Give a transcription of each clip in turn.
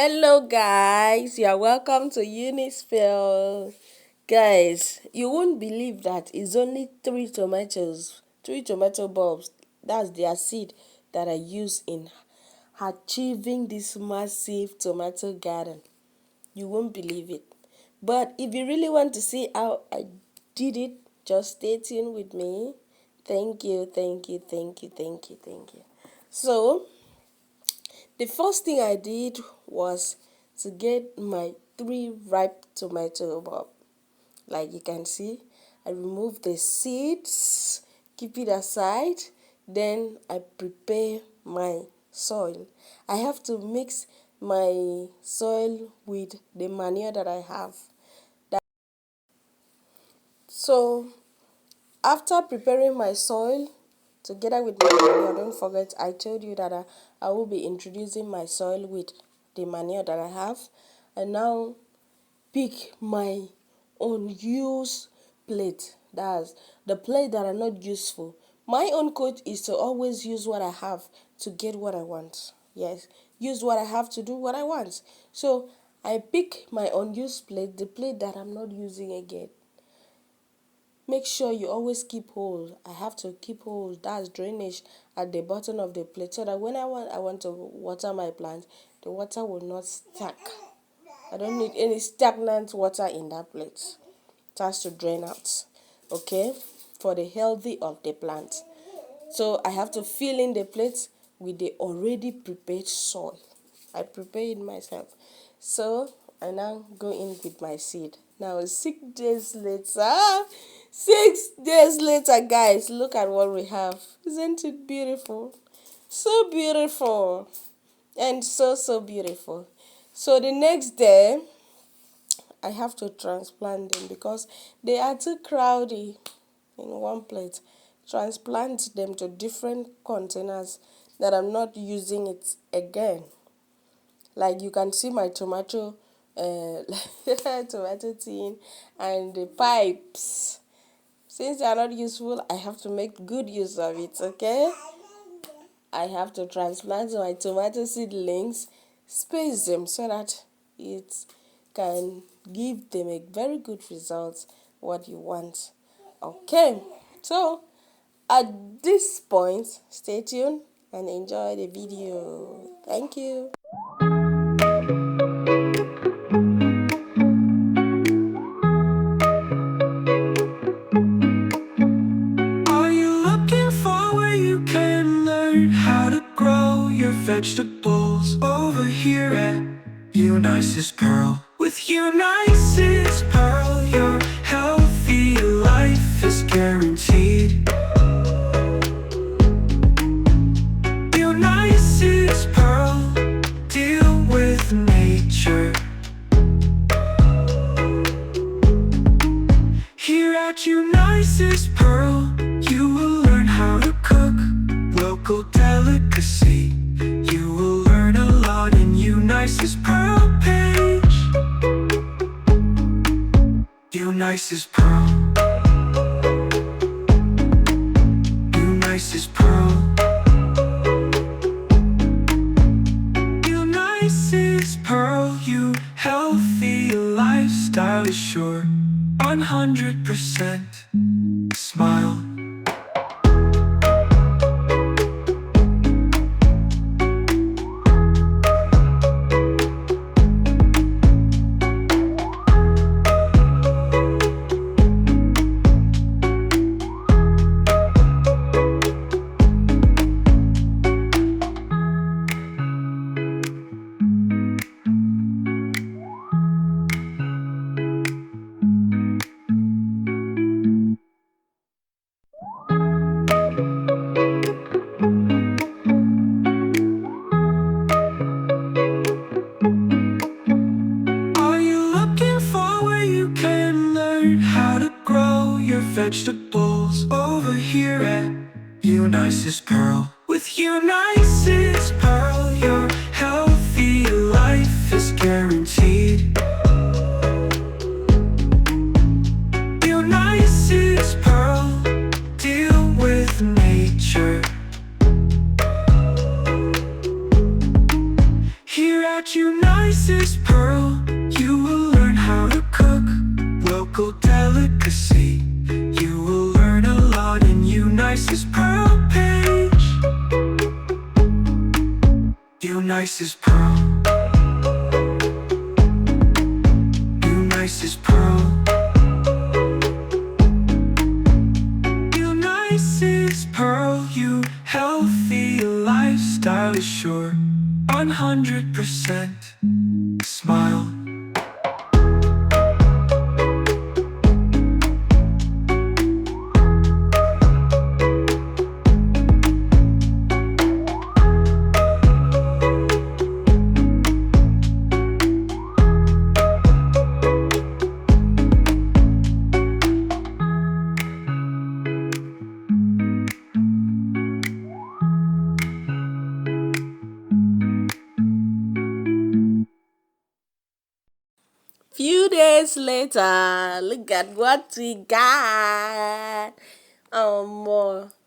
Hello, guys. You are welcome to Unispell. Guys, you won't believe that it's only three tomato bulbs. That's their seed that I use in achieving this massive tomato garden. You won't believe it. But if you really want to see how I did it, just stay tuned with me. Thank you, thank you, thank you, thank you, thank you. So, the first thing I did was to get my three ripe tomato bulb. Like you can see, I remove the seeds, keep it aside, then I prepare my soil. I have to mix my soil with the manure that I have. So after preparing my soil together with my manure, don't forget I told you that I will be introducing my soil with the manure that I have. And now pick my unused plate. That's the plate that are not useful. My own coach is to always use what I have to get what I want. Yes, use what I have to do what I want. So I pick my unused plate, the plate that I'm not using again. Make sure you always keep hold. I have to keep hold. That's drainage at the bottom of the plate so that when I want to water my plant, the water will not stack. I don't need any stagnant water in that plate. It has to drain out, okay, for the healthy of the plant. So I have to fill in the plate with the already prepared soil. I prepare it myself. So I now go in with my seed. Now 6 days later, 6 days later, guys, look at what we have. Isn't it beautiful? So beautiful. And so beautiful. So the next day, I have to transplant them because they are too crowded in one plate. Transplant them to different containers that I'm not using it again. Like you can see my tomato, tomato tin and the pipes. Since they are not useful, I have to make good use of it. Okay. I have to transplant my tomato seedlings, space them so that it can give them a very good result what you want. Okay, so at this point, stay tuned and enjoy the video. Thank you. Are you looking for where you can learn how to grow your vegetables? Over here at Unice's Pearl. With Unice's Pearl, your healthy life is guaranteed. Unice's Pearl, deal with nature. Here at Unice's Pearl, you will learn how to cook local delicacy. You will learn a lot in Unice's Pearl page. Unice's Pearl. Unice's Pearl. Unice's Pearl, you healthy lifestyle is sure. 100% smile. Eunice's Pearl, you will learn how to cook local delicacy. You will learn a lot in Eunice's Pearl page. Eunice's Pearl. Eunice's Pearl. Eunice's Pearl, you healthy lifestyle is sure. 100% smile. Few days later, look at what we got.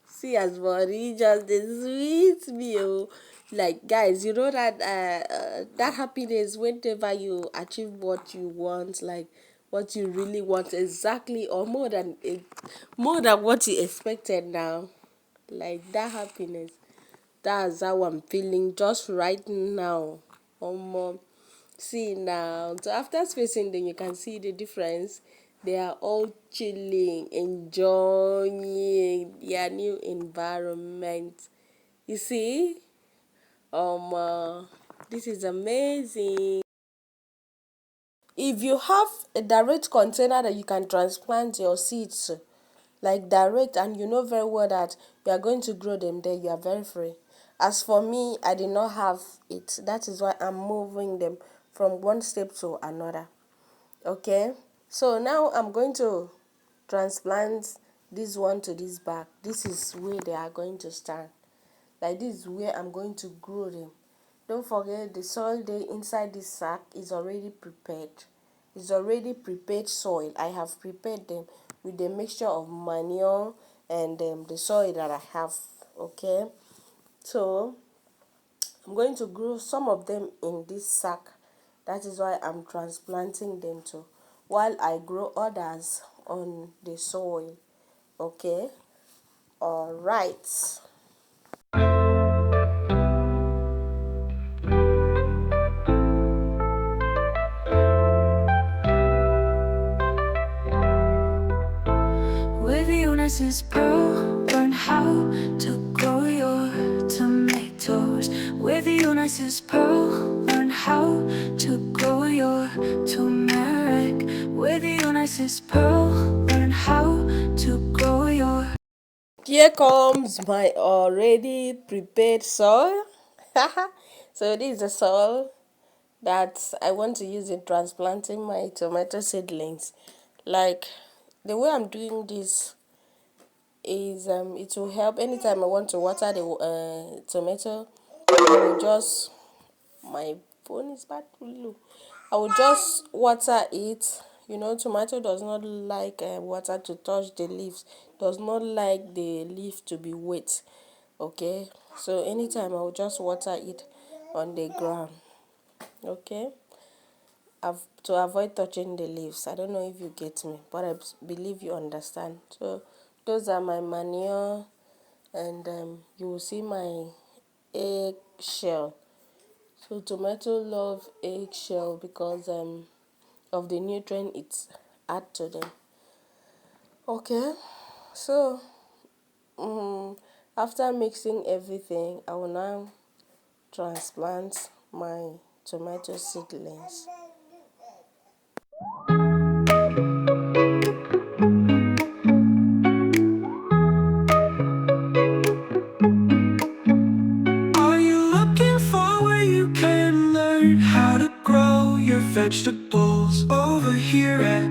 See as body just dey sweet me oh. Like guys, you know that that happiness whenever you achieve what you want, like what you really want exactly, or more than what you expected now. Like that happiness. That's how I'm feeling just right now. See now, so after spacing them, you can see the difference. They are all chilling, enjoying their new environment. You see, this is amazing. If you have a direct container that you can transplant your seeds, like direct, and you know very well that you are going to grow them there, you are very free. As for me, I did not have it. That is why I'm moving them from one step to another. Okay, so now I'm going to transplant this one to this bag. This is where they are going to stand. Like this is where I'm going to grow them. Don't forget the soil there inside this sack is already prepared. It's already prepared soil. I have prepared them with the mixture of manure and the soil that I have. Okay, so I'm going to grow some of them in this sack. That is why I'm transplanting them too, while I grow others on the soil. Okay, all right. With Eunice's Pearl, learn how to grow your tomatoes. With Eunice's Pearl, learn how to grow your turmeric. With Eunice's Pearl, learn how to grow your... Here comes my already prepared soil. So this is the soil that I want to use in transplanting my tomato seedlings. Like the way I'm doing this is it will help anytime I want to water the tomato. I will just, my phone is bad, low. I will just water it. You know, tomato does not like water to touch the leaves, does not like the leaf to be wet. Okay, so anytime I will just water it on the ground. Okay, to avoid touching the leaves. I don't know if you get me, but I believe you understand. So those are my manure, and you will see my egg shell. So tomato love eggshell because of the nutrient it's add to them. Okay, so after mixing everything, I will now transplant my tomato seedlings. Are you looking for where you can learn how to grow your vegetables? Over here at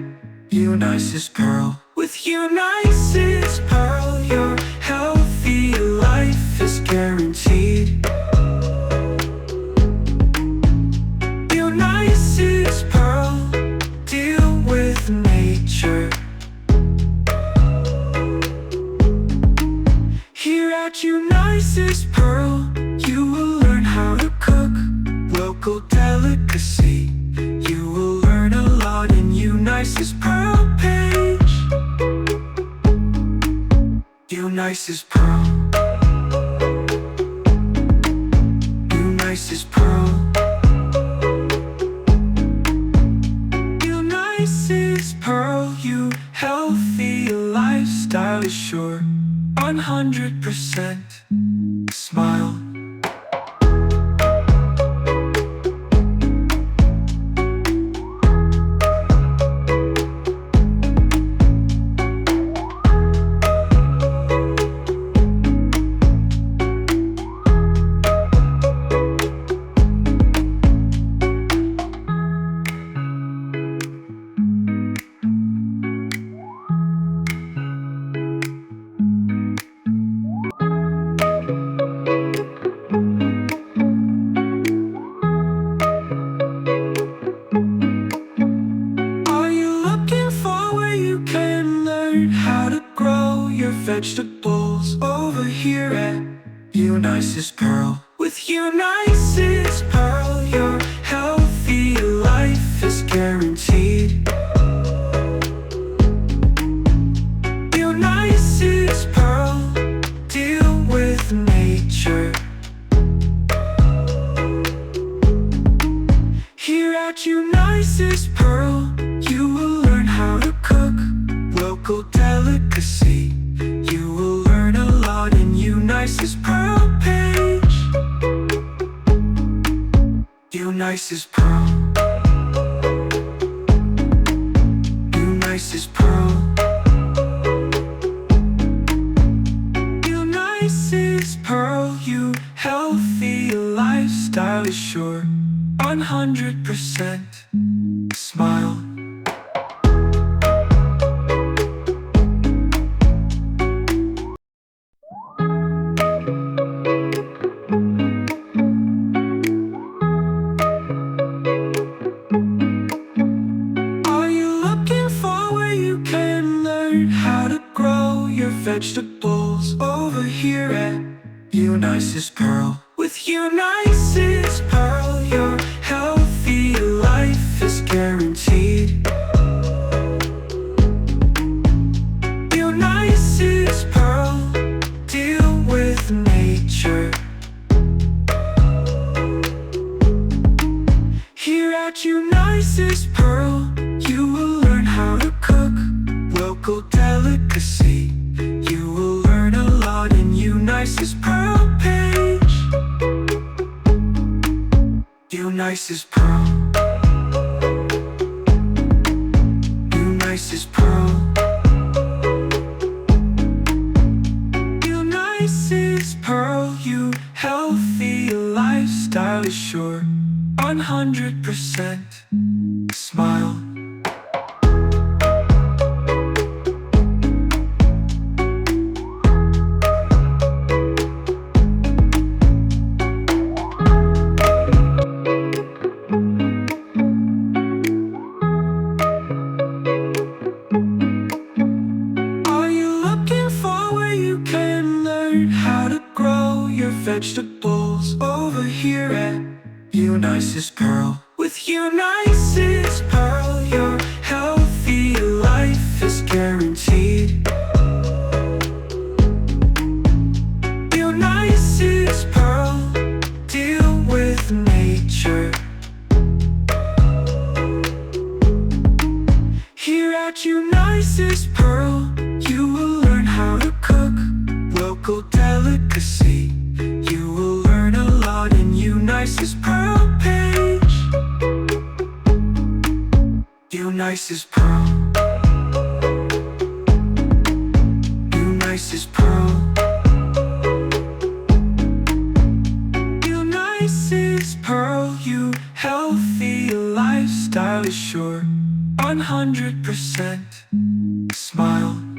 Eunice's Pearl. With Eunice's Pearl, your healthy life is guaranteed. Eunice's Pearl, deal with nature. Here at Eunice's Pearl, you will learn how to cook local delicacies. delicacy. You will learn a lot in You Nice's Pearl page. You Nice's Pearl. You Nice's Pearl. You Nice's Pearl. You healthy lifestyle is sure. 100% smile. How to grow your vegetables over here at You Nice's Pearl. With You Nice's Pearl, your healthy life is guaranteed. You Nice's Pearl, deal with nature. Here at You Nice's Pearl, you will learn how to cook local delicacy. You will learn a lot in You Nice's Pearl page. You Nice's Pearl. You Nice's Pearl. You Nice's Pearl. You healthy lifestyle is sure. 100% smile. How to grow your vegetables over here at You Nice's Pearl. With You Nice's Pearl, your healthy life is guaranteed. You Nice's Pearl, deal with nature. Here at You Nice's Pearl, you will learn how to cook local delicacy. You will learn a lot in You Nice's Pearl page. You Nice's Pearl. You Nice's Pearl. You Nice's Pearl. You healthy lifestyle is sure. 100% smile. How to grow your vegetables over here at You Nice's Pearl. With You Nice's Pearl, your healthy life is guaranteed. You Nice's Pearl, deal with nature. Here at You Nice's Pearl, you will learn how to cook local delicacy. You will learn a lot in You Nice's Pearl page. You Nice's Pearl. You Nice's Pearl. You Nice's Pearl. You healthy lifestyle is sure. 100% smile.